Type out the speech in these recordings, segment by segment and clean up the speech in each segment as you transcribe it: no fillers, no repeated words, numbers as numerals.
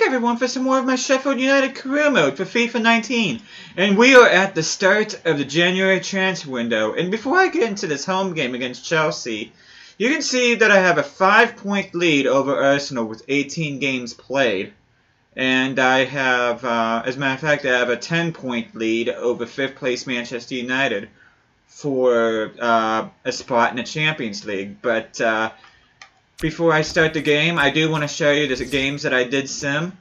everyone for some more of my Sheffield United career mode for FIFA 19. And we are at the start of the January transfer window. And before I get into this home game against Chelsea, you can see that I have a 5-point lead over Arsenal with 18 games played. And I have, as a matter of fact, I have a 10-point lead over 5th place Manchester United for a spot in the Champions League. But before I start the game, I do want to show you the games that I did sim.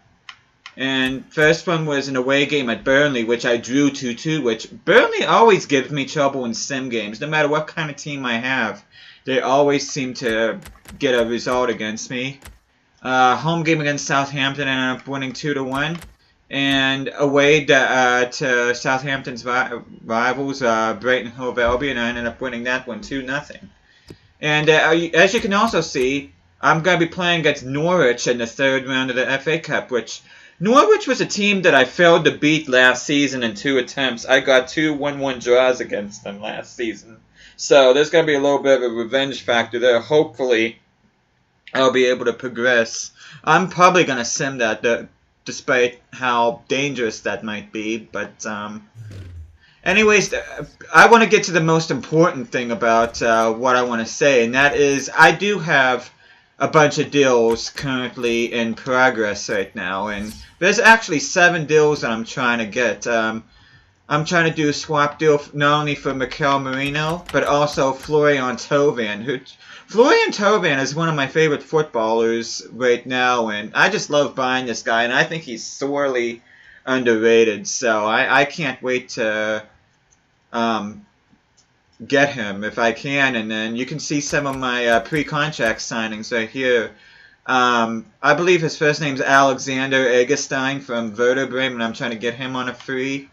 And first one was an away game at Burnley, which I drew 2-2, which Burnley always gives me trouble in sim games. No matter what kind of team I have, they always seem to get a result against me. Home game against Southampton, and ended up winning 2-1. And away to Southampton's rivals, Brighton Hove Albion, I ended up winning that one 2-0. And as you can also see, I'm going to be playing against Norwich in the third round of the FA Cup, which Norwich was a team that I failed to beat last season in 2 attempts. I got 2 1-1 draws against them last season. So there's going to be a little bit of a revenge factor there. Hopefully, I'll be able to progress. I'm probably going to sim that, despite how dangerous that might be, but anyways, I want to get to the most important thing about what I want to say, and that is I do have a bunch of deals currently in progress right now, and there's actually 7 deals that I'm trying to get. I'm trying to do a swap deal not only for Mikel Merino, but also Florian Thauvin. Florian Thauvin is one of my favorite footballers right now, and I just love buying this guy, and I think he's sorely underrated, so I can't wait to get him if I can. And then you can see some of my pre-contract signings right here. I believe his first name's Alexander Eggestein from Werder Bremen, and I'm trying to get him on a free.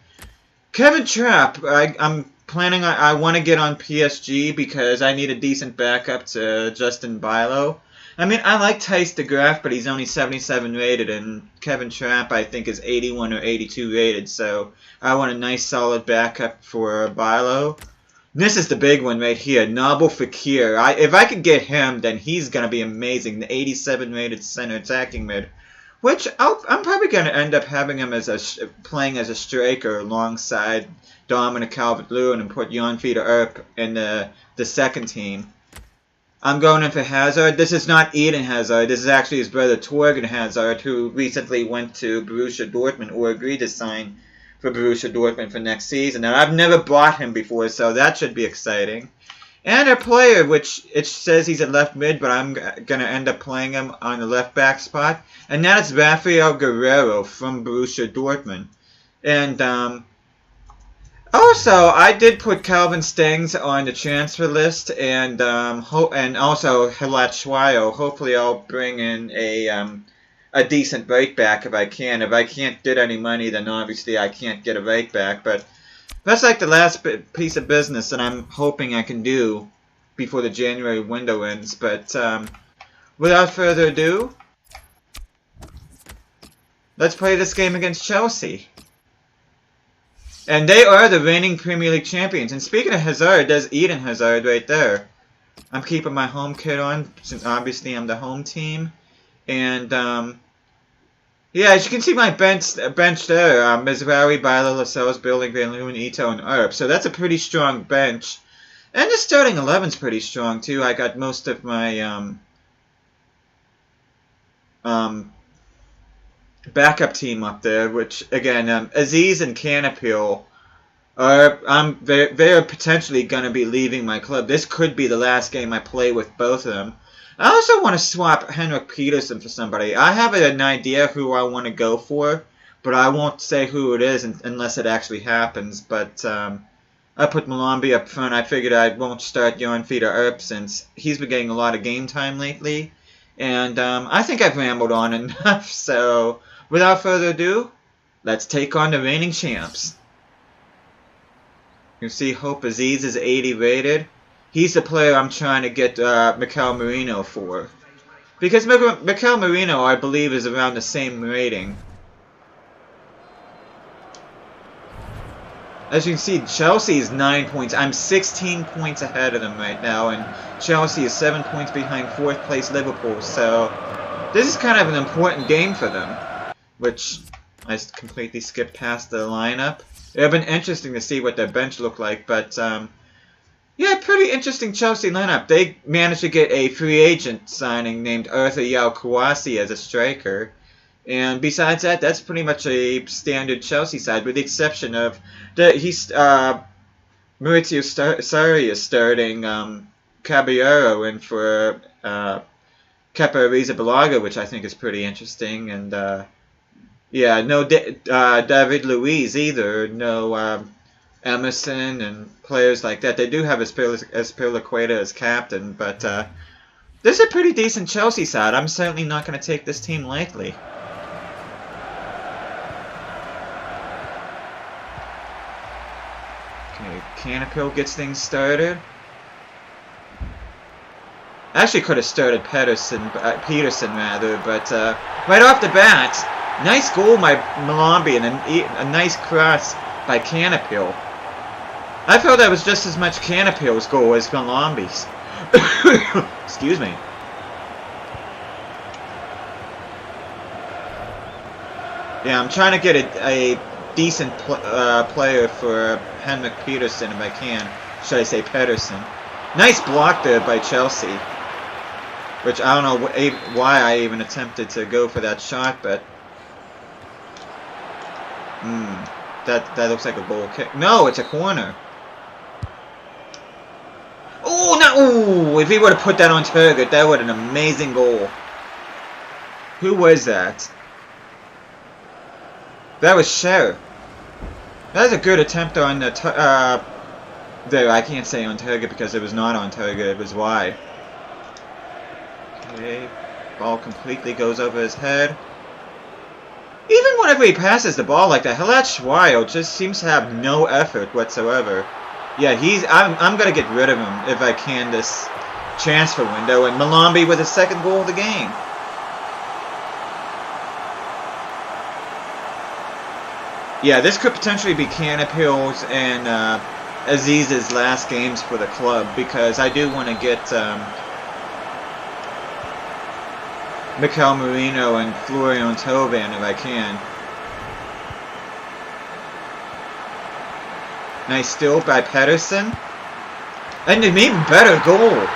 Kevin Trapp, I'm planning on, I want to get on PSG because I need a decent backup to Justin Bilo. I mean, I like Thijs de Graaf, but he's only 77 rated, and Kevin Trapp, I think, is 81 or 82 rated, so I want a nice, solid backup for Bilo. This is the big one right here, Nabil Fekir. If I could get him, then he's going to be amazing, the 87 rated center attacking mid, which I'm probably going to end up having him as playing as a striker alongside Dominic Calvert-Lewin and put Jan-Peter Earp in the second team. I'm going in for Hazard. This is not Eden Hazard. This is actually his brother Torgan Hazard, who recently went to Borussia Dortmund or agreed to sign for Borussia Dortmund for next season. Now, I've never bought him before, so that should be exciting. And a player, which it says he's at left mid, but I'm going to end up playing him on the left back spot. And that is Rafael Guerrero from Borussia Dortmund. And also, I did put Calvin Stengs on the transfer list, and also Hilat Schwayo. Hopefully, I'll bring in a decent right back if I can. If I can't get any money, then obviously I can't get a right back. But that's like the last piece of business that I'm hoping I can do before the January window ends. But without further ado, let's play this game against Chelsea. And they are the reigning Premier League champions. And speaking of Hazard, there's Eden Hazard right there. I'm keeping my home kit on, since obviously I'm the home team. And, yeah, as you can see my bench there, Mizraoui, Bilo, Lascelles, Building, Van Leeuwen, Ito, and Earp. So that's a pretty strong bench. And the starting 11's pretty strong, too. I got most of my, backup team up there, which again, Aziz and Canapil are they're potentially going to be leaving my club. This could be the last game I play with both of them. I also want to swap Henrik Peterson for somebody. I have an idea who I want to go for, but I won't say who it is unless it actually happens. But I put Malombi up front. I figured I won't start Jan-Peter Earp since he's been getting a lot of game time lately. And I think I've rambled on enough, so without further ado, let's take on the reigning champs. You can see Hope Aziz is 80 rated. He's the player I'm trying to get Mikel Merino for. Because Mikel Merino, I believe, is around the same rating. As you can see, Chelsea is 9 points. I'm 16 points ahead of them right now, and Chelsea is 7 points behind 4th place Liverpool. So this is kind of an important game for them. which I completely skipped past the lineup. It would have been interesting to see what their bench looked like, but yeah, pretty interesting Chelsea lineup. They managed to get a free agent signing named Arthur Yao Kouassi as a striker. And besides that, that's pretty much a standard Chelsea side, with the exception of Maurizio Sarri is starting Caballero in for Kepa Arrizabalaga, which I think is pretty interesting. And yeah, no David Luiz either. No Emerson and players like that. They do have Azpilicueta as captain, but this is a pretty decent Chelsea side. I'm certainly not going to take this team lightly. Okay, Canapil gets things started. I actually could have started Peterson rather, but right off the bat, nice goal by Malombi and a nice cross by Canapil. I felt that was just as much Canapil's goal as Malombi's. Excuse me. Yeah, I'm trying to get a decent player for Henrik Peterson if I can. Should I say Pedersen? Nice block there by Chelsea. Which I don't know why I even attempted to go for that shot, but that looks like a goal kick. No, it's a corner. Oh no! Ooh, if he would have put that on target, that would have been an amazing goal. Who was that? That was Cher. That was a good attempt on the there. I can't say on target because it was not on target. It was wide. Okay, ball completely goes over his head. Even whenever he passes the ball like that, Halat Schweil just seems to have no effort whatsoever. Yeah, I'm gonna get rid of him if I can this transfer window. And Malombi with his second goal of the game. Yeah, this could potentially be Canapil's and Aziz's last games for the club, because I do want to get Mikel Merino and Florian Thauvin if I can. Nice steal by Pedersen. And an even better goal.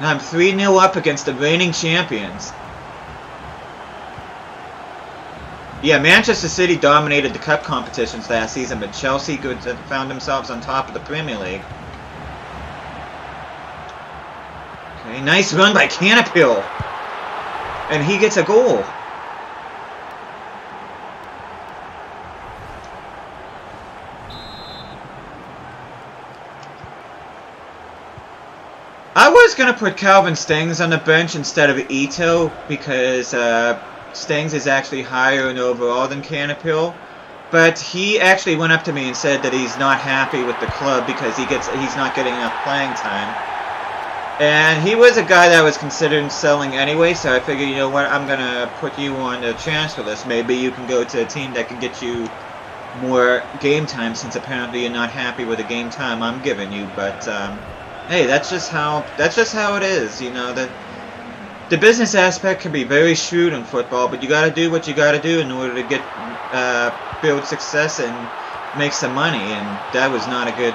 Now I'm 3-0 up against the reigning champions. Yeah, Manchester City dominated the cup competitions last season, but Chelsea found themselves on top of the Premier League. Okay, nice run by Canapil. And he gets a goal. I was going to put Calvin Stengs on the bench instead of Ito, because Stengs is actually higher in overall than Canapil. But he actually went up to me and said that he's not happy with the club because he's not getting enough playing time. And he was a guy that I was considering selling anyway, so I figured, you know what, I'm going to put you on the transfer list. Maybe you can go to a team that can get you more game time, since apparently you're not happy with the game time I'm giving you. But hey, that's just how it is, you know. The business aspect can be very shrewd in football, but you got to do what you got to do in order to get build success and make some money. And that was not a good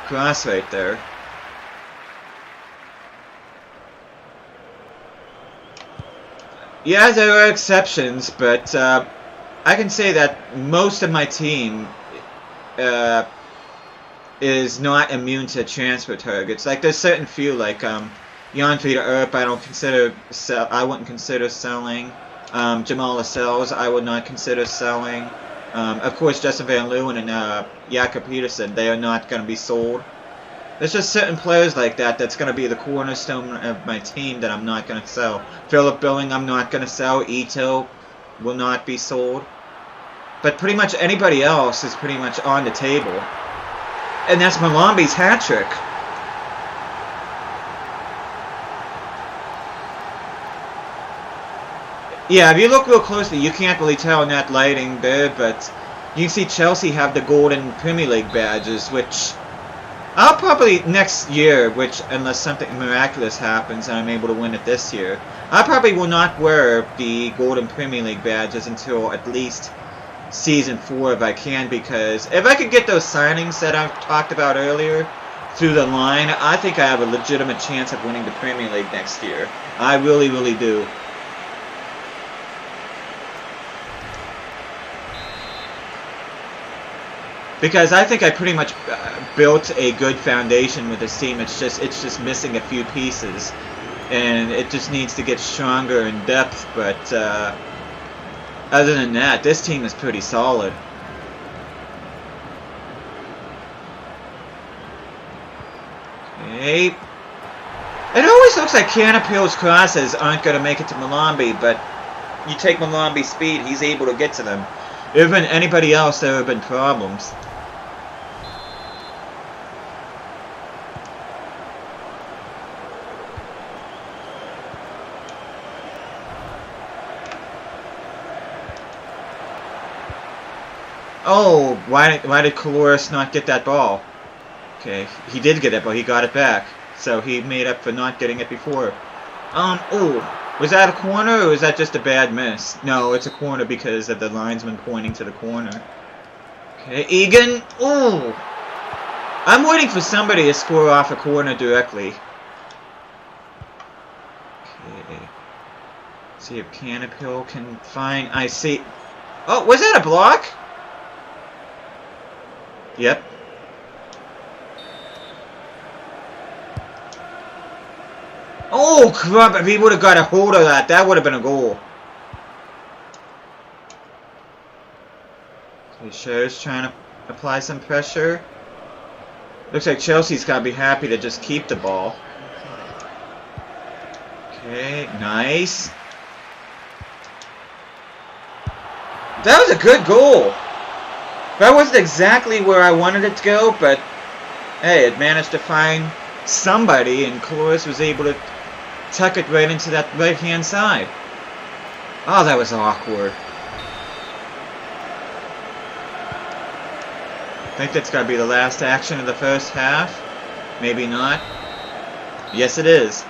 cross right there. Yeah, there are exceptions, but I can say that most of my team is not immune to transfer targets. Like, there's certain few, like Jan Frieder Earp, I wouldn't consider selling. Jamal Lascelles, I would not consider selling. Of course, Justin Van Leeuwen and Jakob Peterson, they are not going to be sold. There's just certain players like that that's going to be the cornerstone of my team that I'm not going to sell. Philip Billing, I'm not going to sell. Ito will not be sold. But pretty much anybody else is pretty much on the table. And that's Malombi's hat trick. Yeah, if you look real closely, you can't really tell in that lighting there, but you can see Chelsea have the golden Premier League badges, which I'll probably next year, which unless something miraculous happens and I'm able to win it this year, I probably will not wear the Golden Premier League badges until at least Season 4 if I can, because if I could get those signings that I talked about earlier through the line, I think I have a legitimate chance of winning the Premier League next year. I really, really do. Because I think I pretty much built a good foundation with this team. It's just missing a few pieces, and it just needs to get stronger in depth. But other than that, this team is pretty solid. Okay. It always looks like Canapil's crosses aren't going to make it to Malombi, but you take Malombi's speed, he's able to get to them. Even anybody else, there have been problems. Oh, why did Caloris not get that ball? Okay, he did get it, but he got it back. So he made up for not getting it before. Oh, was that a corner or was that just a bad miss? No, it's a corner because of the linesman pointing to the corner. Okay, Egan. Oh, I'm waiting for somebody to score off a corner directly. Okay, see if Canapil can find. I see. Oh, was that a block? Yep. Oh, crap. If he would have got a hold of that, that would have been a goal. Okay, Scher's trying to apply some pressure. Looks like Chelsea's got to be happy to just keep the ball. Okay, nice. That was a good goal. That wasn't exactly where I wanted it to go, but hey, it managed to find somebody, and Caloris was able to tuck it right into that right-hand side. Oh, that was awkward. I think that's got to be the last action of the first half. Maybe not. Yes, it is.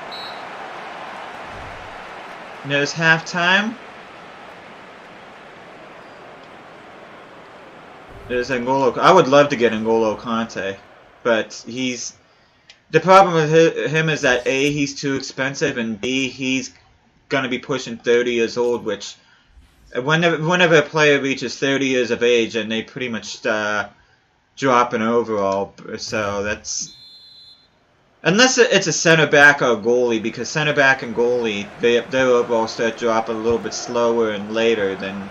There's halftime. There's N'Golo. I would love to get N'Golo Kante, but he's... The problem with him is that A, he's too expensive, and B, he's going to be pushing 30 years old, which whenever a player reaches 30 years of age, and they pretty much drop an overall. So that's... Unless it's a center back or a goalie, because center back and goalie, their overall start dropping a little bit slower and later than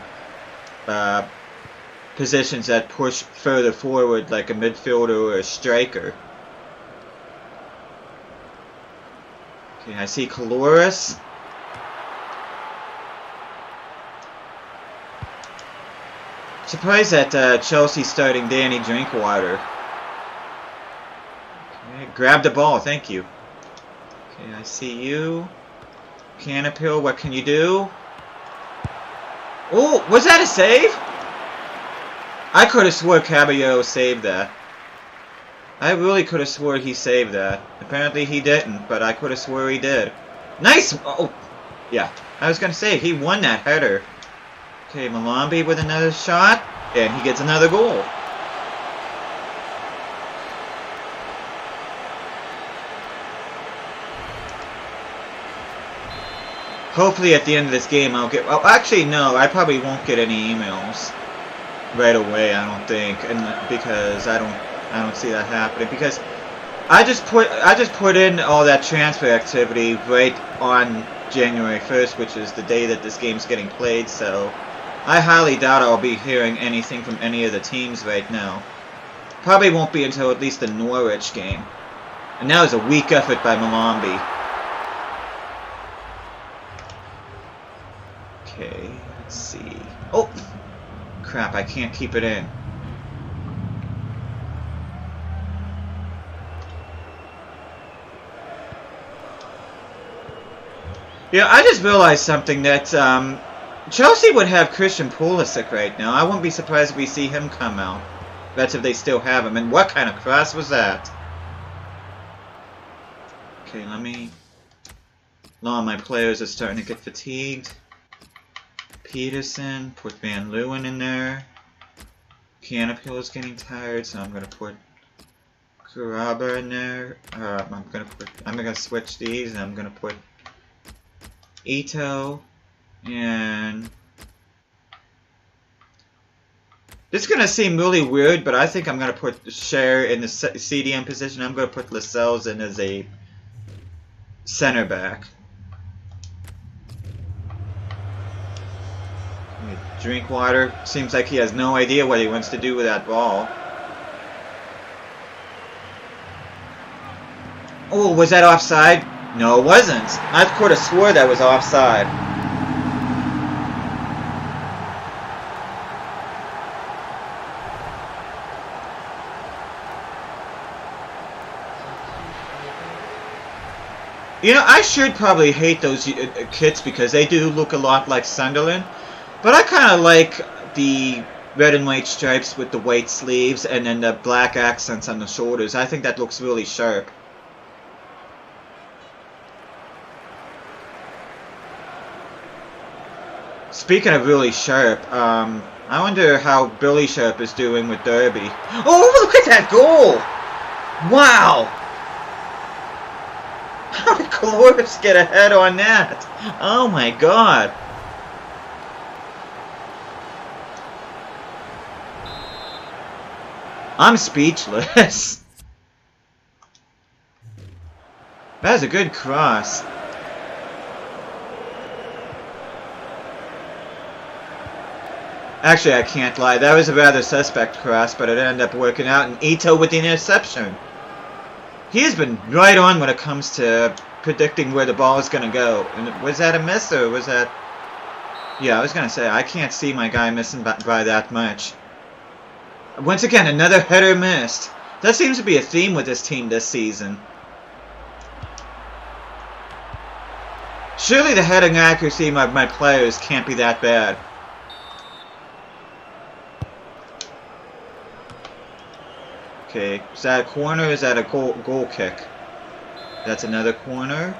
positions that push further forward, like a midfielder or a striker. Okay, I see Caloris. Surprised that Chelsea's starting Danny Drinkwater. Okay, grab the ball, thank you. Okay, I see you. Canapil, what can you do? Oh, was that a save? I could have swore Caballero saved that. I really could have swore he saved that. Apparently he didn't, but I could have swore he did. Nice! Oh, yeah. I was going to say, he won that header. Okay, Malombi with another shot, and he gets another goal. Hopefully at the end of this game I'll get... Oh, actually, no. I probably won't get any emails right away, I don't think, and because I don't see that happening, because I just put in all that transfer activity right on January 1st, which is the day that this game's getting played, so I highly doubt I'll be hearing anything from any of the teams right now. Probably won't be until at least the Norwich game. And that was a weak effort by Malombi. Okay, let's see. Oh! Crap, I can't keep it in. Yeah, I just realized something, that Chelsea would have Christian Pulisic right now. I wouldn't be surprised if we see him come out. That's if they still have him. And what kind of cross was that? Okay, let me... A lot of my players are starting to get fatigued. Peterson, put Van Leeuwen in there. Canapil is getting tired, so I'm gonna put Karaba in there. I'm gonna switch these, and I'm gonna put Ito and... This is gonna seem really weird, but I think I'm gonna put Cher in the CDM position. I'm gonna put Lascelles in as a center back. Drinkwater seems like he has no idea what he wants to do with that ball. Oh, was that offside? No, it wasn't. I could have swore that was offside. You know, I should probably hate those kits because they do look a lot like Sunderland. But I kind of like the red and white stripes with the white sleeves and then the black accents on the shoulders. I think that looks really sharp. Speaking of really sharp, I wonder how Billy Sharp is doing with Derby. Oh, look at that goal! Wow! How did Cloris get ahead on that? Oh my god! I'm speechless. That was a good cross. Actually, I can't lie. That was a rather suspect cross, but it ended up working out. And Ito with the interception. He has been right on when it comes to predicting where the ball is going to go. And was that a miss or was that... Yeah, I was going to say, I can't see my guy missing by that much. Once again, another header missed. That seems to be a theme with this team this season. Surely the heading accuracy of my players can't be that bad. Okay, is that a corner or is that a goal kick? That's another corner.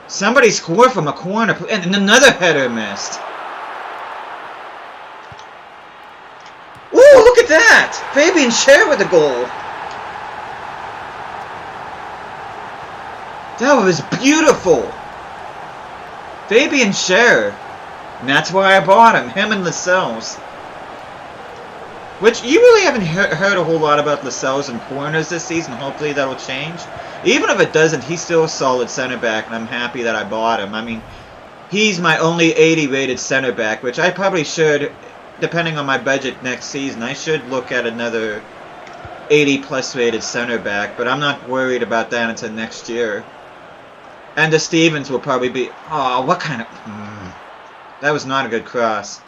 Somebody scored from a corner, and another header missed. Ooh, look at that! Fabian Schär with the goal. That was beautiful. Fabian Schär. And that's why I bought him and Lascelles. Which, you really haven't heard a whole lot about Lascelles and corners this season. Hopefully that'll change. Even if it doesn't, he's still a solid center back, and I'm happy that I bought him. I mean, he's my only 80 rated center back, which I probably should, depending on my budget next season, I should look at another 80 plus rated center back, but I'm not worried about that until next year. And the Stevens will probably be... Oh, what kind of... That was not a good cross.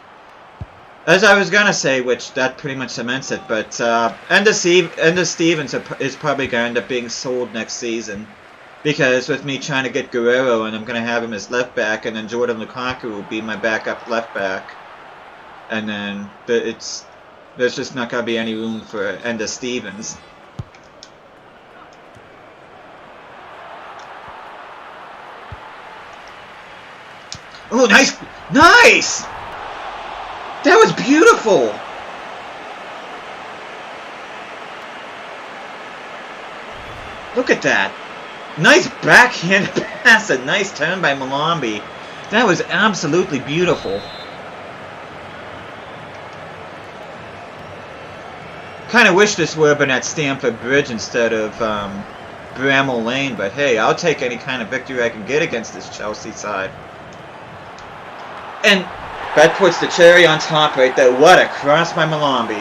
As I was gonna say, which that pretty much cements it, but Enda Stevens is probably gonna end up being sold next season, because with me trying to get Guerrero and I'm gonna have him as left back, and then Jordan Lukaku will be my backup left back, and then there's just not gonna be any room for Enda Stevens. Oh, nice, nice. That was beautiful! Look at that. Nice backhand pass, a nice turn by Malombi. That was absolutely beautiful. Kind of wish this would have been at Stamford Bridge instead of Bramall Lane, but hey, I'll take any kind of victory I can get against this Chelsea side. And that puts the cherry on top right there. What a cross by Malombi.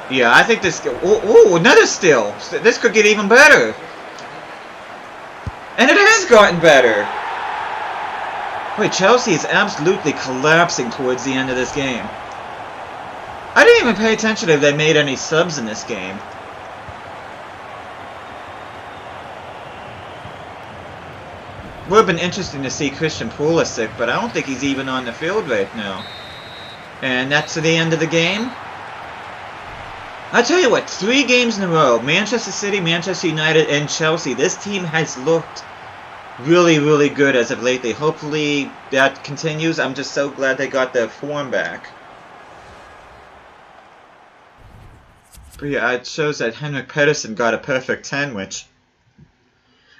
Yeah, I think this... Oh, another steal. This could get even better. And it has gotten better. Wait, Chelsea is absolutely collapsing towards the end of this game. I didn't even pay attention if they made any subs in this game. Would have been interesting to see Christian Pulisic, but I don't think he's even on the field right now. And that's the end of the game. I'll tell you what, 3 games in a row, Manchester City, Manchester United, and Chelsea, this team has looked really, really good as of lately. Hopefully that continues. I'm just so glad they got their form back. But yeah, it shows that Henrik Pedersen got a perfect 10, which...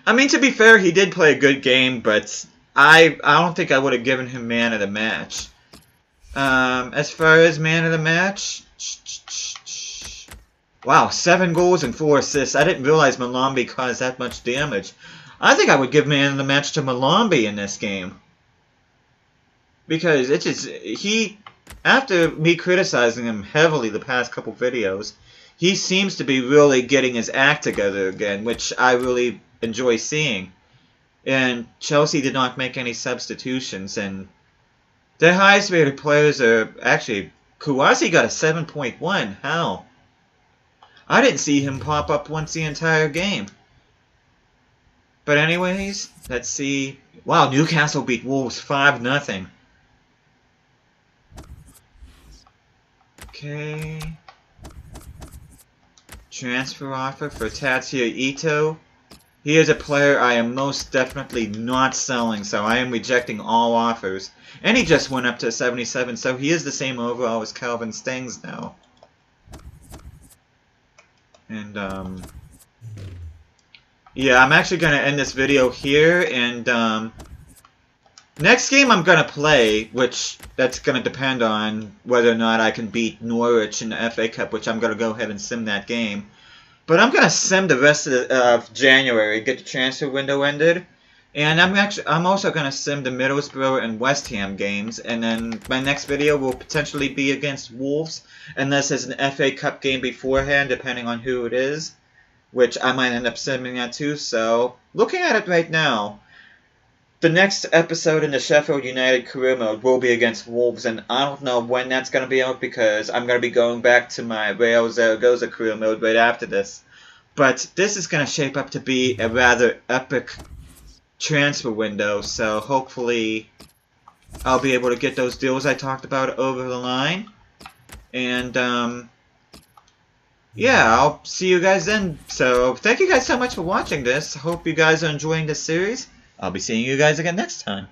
I mean, to be fair, he did play a good game, but I don't think I would have given him man of the match. As far as man of the match... Wow, 7 goals and 4 assists. I didn't realize Malombi caused that much damage. I think I would give man of the match to Malombi in this game. Because it's just... After me criticizing him heavily the past couple videos, he seems to be really getting his act together again, which I really enjoy seeing. And Chelsea did not make any substitutions, and their highest rated players are actually... Kouassi got a 7.1. How? I didn't see him pop up once the entire game. But anyways, let's see. Wow, Newcastle beat Wolves 5-0. Okay. Transfer offer for Tatsuya Ito. He is a player I am most definitely not selling, so I am rejecting all offers. And he just went up to 77, so he is the same overall as Calvin Stengs now. And, yeah, I'm actually going to end this video here, and, next game I'm going to play, which that's going to depend on whether or not I can beat Norwich in the FA Cup, which I'm going to go ahead and sim that game. But I'm going to sim the rest of January, get the transfer window ended. And I'm also going to sim the Middlesbrough and West Ham games, and then my next video will potentially be against Wolves, unless there's an FA Cup game beforehand, depending on who it is, which I might end up simming that too. So, looking at it right now, the next episode in the Sheffield United career mode will be against Wolves, and I don't know when that's going to be out because I'm going to be going back to my Real Zaragoza career mode right after this. But this is going to shape up to be a rather epic transfer window, so hopefully I'll be able to get those deals I talked about over the line. And, yeah, I'll see you guys then. So, thank you guys so much for watching this. Hope you guys are enjoying this series. I'll be seeing you guys again next time.